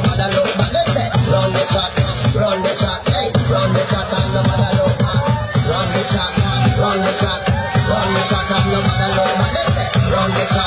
nobody look back. Them say, run the track, hey, run the track and nobody look back. Run the track, and nobody look back. Them say, run the track.